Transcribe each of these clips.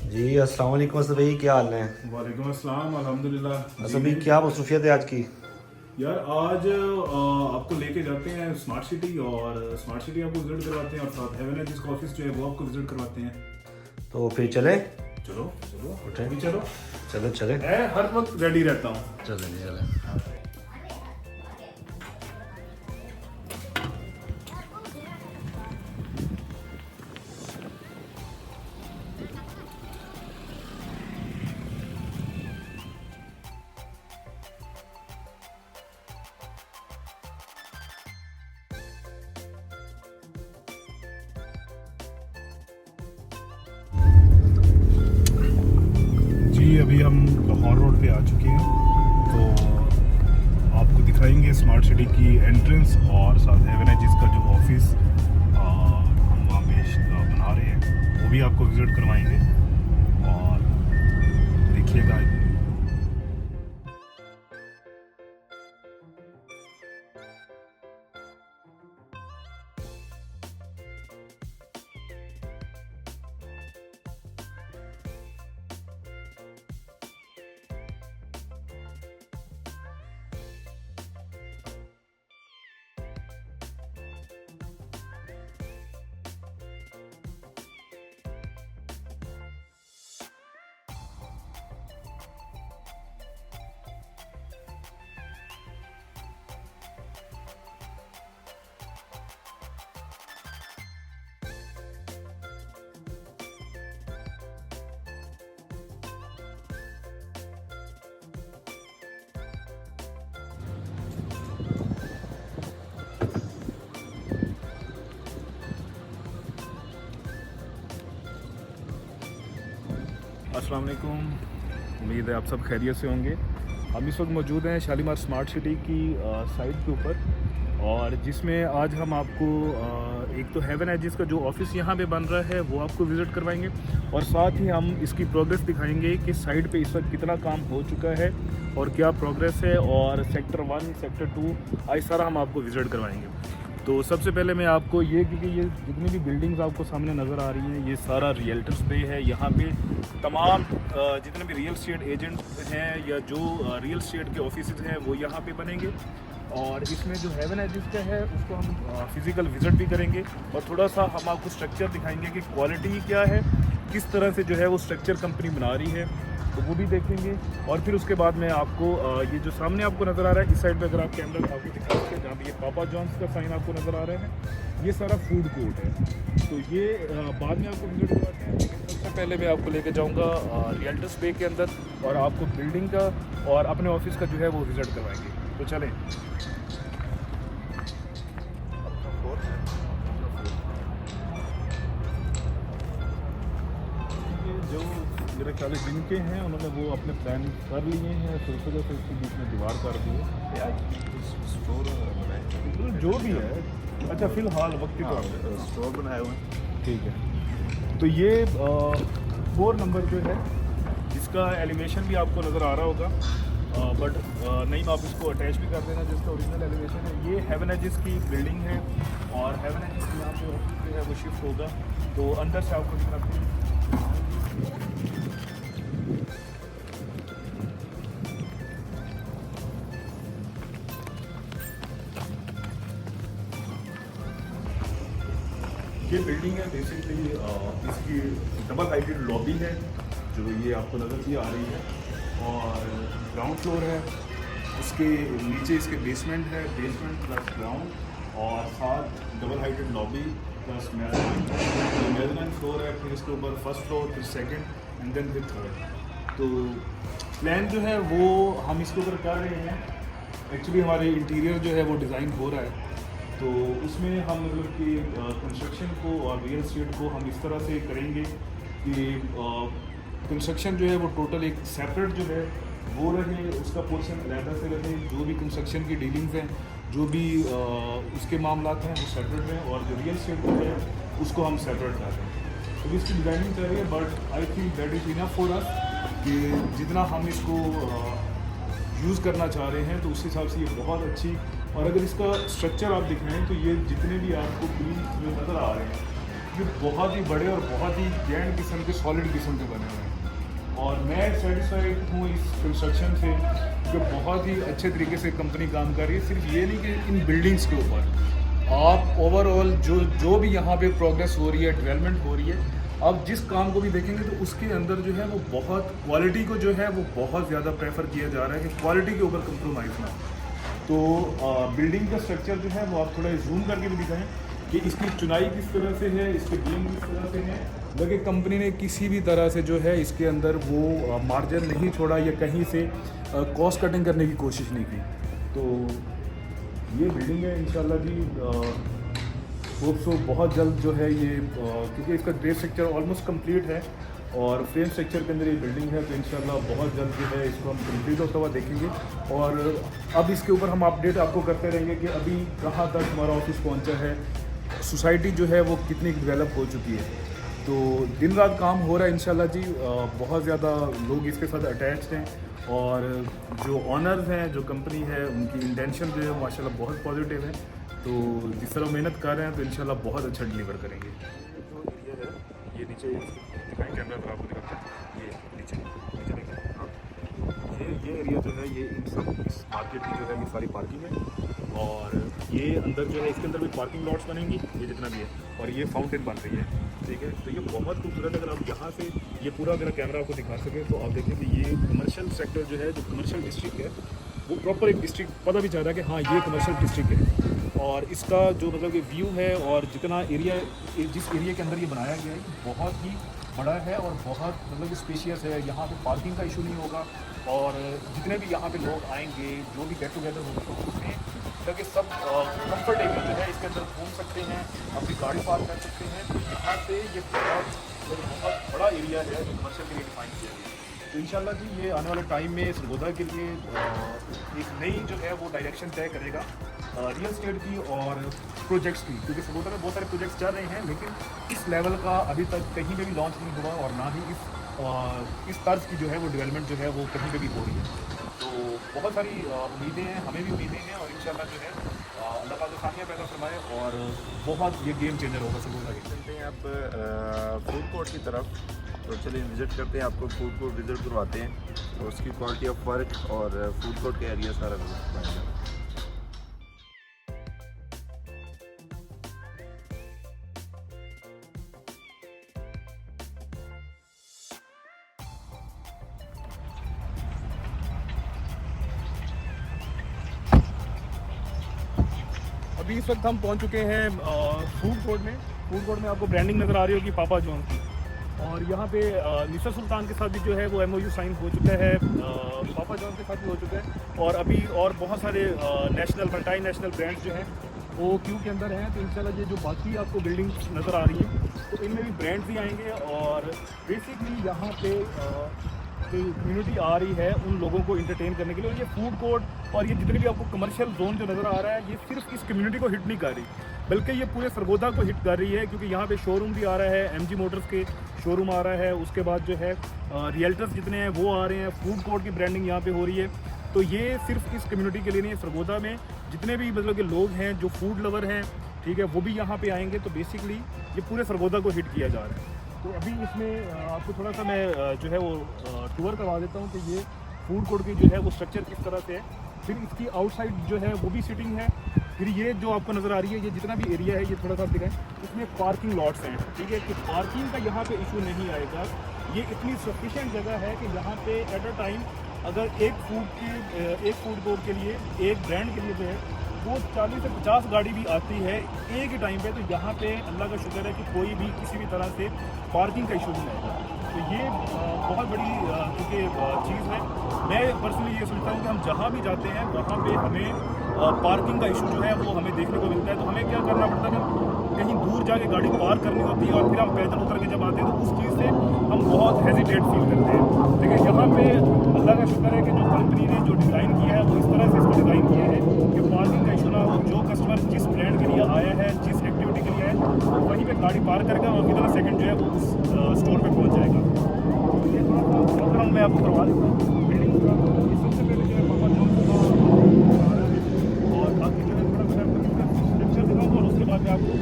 जी अस्सलाम वालेकुम असद भाई, क्या हाल है? वालेकुम अस्सलाम, अल्हम्दुलिल्लाह असद जी। भाई क्या मसरूफियत है आज की? यार आज आपको लेके जाते हैं स्मार्ट सिटी, और स्मार्ट सिटी आपको विजिट करवाते हैं, और साथ हेवन है जिसका ऑफिस जो है वो आपको विजिट करवाते हैं। तो फिर चले? चलो चलो उठे, अभी चलो। चलो चले। मैं हर वक्त रेडी रहता हूँ। चले जी चले। जी अभी हम लाहौर रोड पे आ चुके हैं, तो आपको दिखाएंगे स्मार्ट सिटी की एंट्रेंस और साथ हेवन है जिसका जो ऑफिस हम वहाँ पे बना रहे हैं वो भी आपको विजिट करवाएंगे, और देखिएगा। अस्सलाम वालेकुम, उम्मीद है आप सब खैरियत से होंगे। हम इस वक्त मौजूद हैं शालीमार स्मार्ट सिटी की साइट के ऊपर, और जिसमें आज हम आपको एक तो हेवन है जिसका जो ऑफिस यहाँ पे बन रहा है वो आपको विज़िट करवाएंगे, और साथ ही हम इसकी प्रोग्रेस दिखाएंगे कि साइट पे इस वक्त कितना काम हो चुका है और क्या प्रोग्रेस है, और सेक्टर 1 सेक्टर 2 आज सारा हम आपको विज़िट करवाएंगे। तो सबसे पहले मैं आपको ये, क्योंकि ये जितनी भी बिल्डिंग्स आपको सामने नज़र आ रही हैं ये सारा रियल्टर्स पे है। यहाँ पे तमाम जितने भी रियल स्टेट एजेंट हैं या जो रियल स्टेट के ऑफिस हैं वो यहाँ पे बनेंगे, और इसमें जो हेवन है जिसका है उसको हम फिज़िकल विज़िट भी करेंगे, और थोड़ा सा हम आपको स्ट्रक्चर दिखाएंगे कि क्वालिटी क्या है, किस तरह से जो है वो स्ट्रक्चर कंपनी बना रही है, तो वो भी देखेंगे। और फिर उसके बाद में आपको ये जो सामने आपको नज़र आ रहा है इस साइड पे, अगर आप कैमरा आपको दिखा सकते हैं, जहाँ पे ये पापा जॉन्स का साइन आपको नज़र आ रहा है, ये सारा फूड कोर्ट है। तो ये बाद में आपको विजिट करवाते हैं, लेकिन सबसे पहले मैं आपको लेके जाऊँगा रियल्टर्स पे के अंदर, और आपको बिल्डिंग का और अपने ऑफिस का जो है वो विज़िट करवाएंगे। तो चलें। जो मेरे ख्याल से जिनके हैं उन्होंने वो अपने प्लान कर लिए हैं, फिर उस वजह से इसके बीच में दीवार कर दी है स्टोर तो जो भी है। अच्छा फिलहाल वक्त की तो स्टोर बनाए हुए हैं। ठीक है। तो ये 4 नंबर जो है इसका एलिवेशन भी आपको नज़र आ रहा होगा, बट नहीं आप इसको अटैच भी कर देना जिसका ओरिजिनल एलिवेशन है। ये हेवन एजिस की बिल्डिंग है, और हेवन एजिस यहाँ पे ऑफिस जो है वो शिफ्ट होगा, तो अंदर से आपको दिखाते हैं। ये बिल्डिंग है बेसिकली, इसकी डबल हाइटेड लॉबी है जो ये आपको नज़र ये आ रही है, और ग्राउंड फ्लोर है, उसके नीचे इसके बेसमेंट है, बेसमेंट प्लस ग्राउंड, और साथ double heighted lobby plus measurement floor है, फिर इसके ऊपर फर्स्ट फ्लोर, फिर सेकंड एंड देन फिर थर्ड। तो प्लान जो है वो हम इसके ऊपर कर रहे हैं। एक्चुअली हमारे इंटीरियर जो है वो डिज़ाइन हो रहा है, तो उसमें हम मतलब कि कंस्ट्रक्शन को और रियल एस्टेट को हम इस तरह से करेंगे कि कंस्ट्रक्शन जो है वो टोटल एक सेपरेट जो है वो रहे, उसका पोर्शन अलहदा से रहे, जो भी कंस्ट्रक्शन की डीलिंग्स हैं, जो भी उसके मामलात हैं वो सेपरेट हैं, और जो रियल एस्टेट जो है उसको हम सेपरेट कर रहे हैं। तो इसकी डिज़ाइनिंग कर रही है, but I think that is enough for us कि जितना हम इसको यूज़ करना चाह रहे हैं, तो उस हिसाब से ये बहुत अच्छी। और अगर इसका स्ट्रक्चर आप दिखाएं तो ये जितने भी आपको बीम्स जो नज़र आ रहे हैं ये बहुत ही बड़े और बहुत ही ग्रैंड किस्म के सॉलिड किस्म के बने हुए हैं और मैं सेटिस्फाइड हूँ इस कंस्ट्रक्शन से जो बहुत ही अच्छे तरीके से कंपनी काम कर रही है। सिर्फ ये नहीं कि इन बिल्डिंग्स के ऊपर आप ओवरऑल जो भी यहाँ पे प्रोग्रेस हो रही है, डेवलपमेंट हो रही है, आप जिस काम को भी देखेंगे तो उसके अंदर जो है वो बहुत क्वालिटी को जो है वो बहुत ज़्यादा प्रेफर किया जा रहा है कि क्वालिटी के ऊपर कंप्रोमाइज़ ना हो। तो बिल्डिंग का स्ट्रक्चर जो है वो आप थोड़ा जूम करके भी दिखाएं कि इसकी चुनाई किस तरह से है, इसके बीम किस तरह से है। लगे कंपनी ने किसी भी तरह से जो है इसके अंदर वो मार्जिन नहीं छोड़ा या कहीं से कॉस्ट कटिंग करने की कोशिश नहीं की। तो ये बिल्डिंग है इंशाल्लाह जी होप सो बहुत जल्द जो है ये क्योंकि इसका बेस स्ट्रक्चर ऑलमोस्ट कंप्लीट है और फ्रेम स्ट्रक्चर के अंदर ये बिल्डिंग है, तो इंशाल्लाह बहुत जल्द जो है इसको हम कंप्लीट होता हुआ देखेंगे। और अब इसके ऊपर हम अपडेट आपको करते रहेंगे कि अभी कहाँ तक हमारा ऑफिस पहुँचा है, सोसाइटी जो है वो कितनी डेवलप हो चुकी है। तो दिन रात काम हो रहा है इंशाल्लाह जी। बहुत ज़्यादा लोग इसके साथ अटैच्ड हैं और जो ऑनर्स हैं, जो कंपनी है, उनकी इंटेंशन जो है माशाल्लाह बहुत पॉजिटिव है। तो जिस तरह मेहनत कर रहे हैं तो इंशाल्लाह बहुत अच्छा डिलीवर करेंगे। जो एरिया है ये नीचे दिखाएं, कैमरा पर आपको दिखाते हैं, ये नीचे देखिए, ये एरिया जो है ये इन सब इस मार्केट की जो है ये सारी पार्किंग है और ये अंदर जो है इसके अंदर भी पार्किंग लॉट्स बनेंगी, ये जितना भी है, और ये फाउंटेन बन रही है, ठीक है। तो ये बहुत खूबसूरत, अगर आप यहाँ से ये पूरा अगर कैमरा आपको दिखा सके तो आप देखें कि ये कमर्शियल सेक्टर जो है, जो कमर्शियल डिस्ट्रिक्ट है, वो प्रॉपर एक डिस्ट्रिक्ट पता भी चल रहा है कि हाँ ये कमर्शियल डिस्ट्रिक्ट है। और इसका जो मतलब ये व्यू है और जितना एरिया, जिस एरिया के अंदर ये बनाया गया है बहुत ही बड़ा है और बहुत मतलब स्पेशियस है। यहाँ पे पार्किंग का इशू नहीं होगा और जितने भी यहाँ पे लोग आएंगे, जो भी गेट टुगेदर होगा तो उसमें मतलब कि सब कंफर्टेबल जो है इसके अंदर घूम सकते हैं, अपनी गाड़ी पार्क कर सकते हैं। तो यहाँ से ये बहुत बड़ा एरिया है जो कमर्शियल के लिए डिफाइन किया गया है। तो इंशाल्लाह जी ये आने वाले टाइम में सरगोदा के लिए एक नई जो है वो डायरेक्शन तय करेगा रियल एस्टेट की और प्रोजेक्ट्स की, क्योंकि सरगोदा में बहुत सारे प्रोजेक्ट्स चल रहे हैं लेकिन इस लेवल का अभी तक कहीं पे भी लॉन्च नहीं हुआ और ना ही इस तर्ज की जो है वो डेवलपमेंट जो है वो कहीं पे भी हो रही है। तो बहुत सारी उम्मीदें हैं, हमें भी उम्मीदें हैं और इंशाल्लाह जो है अल्लाह पाक खामियां पैदा फरमाए और बहुत ये गेम चेंजर होगा सरगोदा के। चलते हैं आप फूड कोर्ट की तरफ, तो चलिए विज़िट करते हैं, आपको फूड कोर्ट विज़िट करवाते हैं और उसकी क्वालिटी ऑफ वर्क और फूड कोर्ट का एरिया सारा विज़िट करवाएंगे। अभी इस वक्त हम पहुंच चुके हैं फूड कोर्ट में। फूड कोर्ट में आपको ब्रांडिंग नज़र आ रही होगी पापा जॉन्स की, और यहाँ पे निसर सुल्तान के साथ भी जो है वो MOU साइन हो चुका है, पापा जॉन्स के साथ भी हो चुका है और अभी और बहुत सारे नेशनल मल्टी नेशनल ब्रांड्स जो हैं वो क्यू के अंदर हैं। तो इंशाल्लाह ये जो बाकी आपको बिल्डिंग्स नज़र आ रही हैं तो इनमें भी ब्रांड्स भी आएंगे और बेसिकली यहाँ पे कम्युनिटी आ रही है उन लोगों को इंटरटेन करने के लिए। और ये फूड कोर्ट और ये जितने भी आपको कमर्शियल जोन जो नज़र आ रहा है ये सिर्फ इस कम्युनिटी को हिट नहीं कर रही बल्कि ये पूरे सरगोदा को हिट कर रही है, क्योंकि यहाँ पे शोरूम भी आ रहा है, MG मोटर्स के शोरूम आ रहा है, उसके बाद जो है रियल्टर्स जितने हैं वो आ रहे हैं, फूड कोर्ट की ब्रांडिंग यहाँ पे हो रही है। तो ये सिर्फ इस कम्युनिटी के लिए नहीं है, सरगोदा में जितने भी मतलब के लोग हैं जो फूड लवर हैं, ठीक है, वो भी यहाँ पे आएंगे। तो बेसिकली ये पूरे सरगोदा को हिट किया जा रहा है। तो अभी इसमें आपको थोड़ा सा मैं जो है वो टूर करवा देता हूँ कि ये फूड कोर्ट की जो है वो स्ट्रक्चर किस तरह से है, फिर इसकी आउटसाइड जो है वो भी सिटिंग है, फिर ये जो आपको नज़र आ रही है ये जितना भी एरिया है ये थोड़ा सा दिखाएं, इसमें पार्किंग लॉट्स हैं, ठीक है, कि पार्किंग का यहाँ पे इशू नहीं आएगा। ये इतनी सफिशिएंट जगह है कि यहाँ पे एट अ टाइम अगर एक फूड कोर्ट के लिए, एक ब्रांड के लिए जो है वो 40 से 50 गाड़ी भी आती है एक ही टाइम पे। तो यहाँ पे अल्लाह का शुक्र है कि कोई भी किसी भी तरह से पार्किंग का इशू नहीं आएगा। तो ये बहुत बड़ी क्योंकि चीज़ है। मैं पर्सनली ये सोचता हूँ कि हम जहाँ भी जाते हैं वहाँ पे हमें पार्किंग का इशू जो है वो हमें देखने को मिलता है। तो हमें क्या करना पड़ता है कि कहीं दूर जाके गाड़ी पार्क करनी होती है और फिर हम पैदल उतर के जब आते हैं तो उस चीज़ से हम बहुत हेजिटेट फील करते हैं। लेकिन यहाँ पे अल्लाह का शुक्र है कि जो कंपनी ने जो डिज़ाइन किया है वो इस तरह से इसको डिज़ाइन किया है कि पार्किंग का इशू ना हो। जो कस्टमर जिस ब्रांड के लिए आया है, जिस एक्टिविटी के लिए आया है, वहीं पे गाड़ी पार्क करके और विदिन सेकंड जो है वो उस स्टोर पे पहुंच जाएगा। ये थोड़ा मैं आपको करवा देता हूँ बिल्डिंग का। सबसे पहले जो है पापा जॉन्स और बाकी जो है थोड़ा मैं आपको स्ट्रक्चर दिखाऊँगा और उसके बाद मैं आपको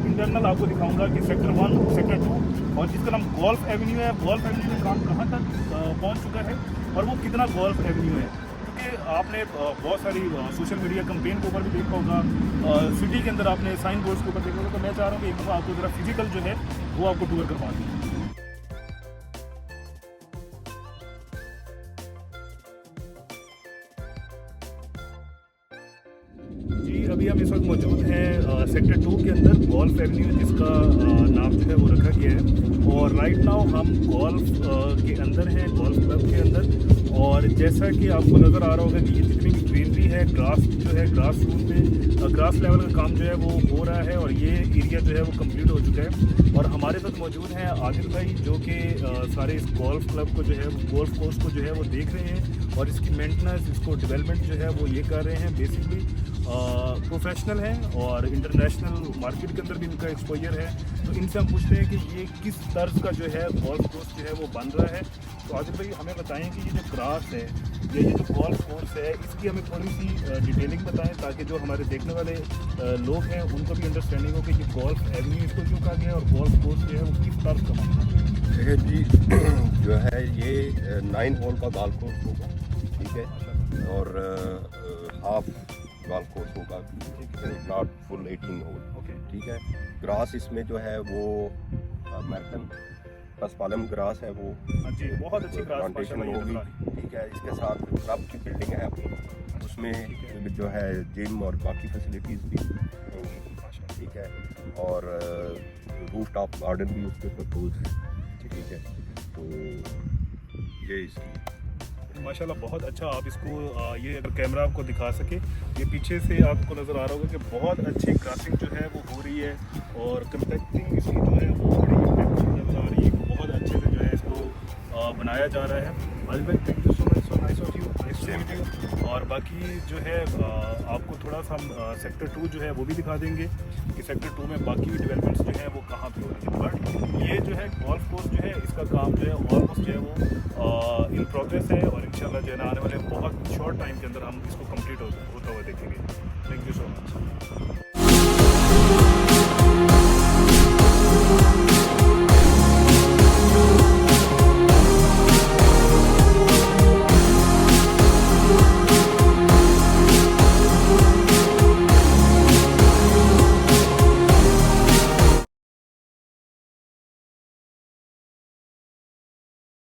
इंटरनल आपको दिखाऊंगा कि सेक्टर 1, सेक्टर 2 और जिसका नाम गोल्फ एवेन्यू है, गोल्फ एवेन्यू में काम कहाँ तक पहुँच चुका है और वो कितना गोल्फ एवेन्यू है। क्योंकि आपने बहुत सारी सोशल मीडिया कंपेन के ऊपर भी देखा होगा, सिटी के अंदर आपने साइन बोर्ड्स के ऊपर देखा होगा, तो मैं चाह रहा हूँ कि एक दफ़ा आपको ज़रा फिजिकल जो है वो आपको टूर करवा दूँ। जी अभी हम इस वक्त मौजूद हैं सेक्टर 2 के अंदर, गोल्फ एवेन्यू जिसका नाम जो है वो रखा गया है। और राइट नाउ हम गोल्फ के अंदर हैं, गोल्फ क्लब के अंदर। और जैसा कि आपको नज़र आ रहा होगा कि ये जितनी भी ग्रीनरी है, ग्रास जो है, ग्रास रूट में ग्रास लेवल का काम जो है वो हो रहा है और ये एरिया जो है वो कंप्लीट हो चुका है। और हमारे साथ मौजूद हैं आदिल भाई, जो कि सारे इस गोल्फ क्लब को जो है, गोल्फ कोर्स को जो है वो देख रहे हैं और इसकी मेंटेनेंस, इसको डेवलपमेंट जो है वो ये कर रहे हैं। बेसिकली प्रोफेशनल हैं और इंटरनेशनल मार्केट के अंदर भी इनका एक्सपोजर है। तो इनसे हम पूछते हैं कि ये किस तर्ज का जो है गोल्फ कोर्स जो है वो बन रहा है। तो आदिल भाई हमें बताएं कि ये जो ग्रास है या ये जो गोल्फ कोर्स है, इसकी हमें थोड़ी सी डिटेलिंग बताएं ताकि जो हमारे देखने वाले लोग हैं उनको भी अंडरस्टैंडिंग हो कि ये गोल्फ एवेन्यू इसको क्यों कहा गया है और गोल्फ कोर्स जो है वो किस तर्ज का बनता है। देखिए जी, जो है ये 9 होल का गोल्फ कोर्स होगा, ठीक है, और हाफ गोल्फ कोर्स होगा, नॉट फुल 18 होल, ठीक है। ग्रास इसमें जो है वो अमेरिकन पसपालम ग्रास है, वो जी बहुत अच्छी ग्रास प्लांटेशन होगी, ठीक है। इसके साथ क्लब की बिल्डिंग है अपनी, उसमें जो है जिम और बाकी फैसिलिटीज़ भी होंगी, ठीक है। और रूफ टॉप गार्डन भी उसके प्रपोज है, ठीक है। तो ये इसकी माशाल्लाह बहुत अच्छा। आप इसको ये अगर कैमरा आपको दिखा सके, ये पीछे से आपको नज़र आ रहा होगा कि बहुत अच्छी क्रॉसिंग जो है वो हो रही है और कंपैक्टिंग इसकी जो है वो बड़ी नज़र आ रही है। बहुत अच्छे से जो है इसको बनाया जा रहा है। आदिल भाई thank you so much, so nice of you, nice to meet you. और बाकी जो है आपको थोड़ा सा हम सेक्टर 2 जो है वो भी दिखा देंगे कि सेक्टर 2 में बाकी डेवलपमेंट्स जो है वो कहाँ पे हो रही है। बट ये जो है गोल्फ कोर्स जो है, इसका काम जो है ऑलमोस्ट जो है वो इन प्रोग्रेस है और इंशाल्लाह जो है ना आने वाले बहुत शॉर्ट टाइम के अंदर हम इसको कंप्लीट होता हुआ देखेंगे। Thank you so much.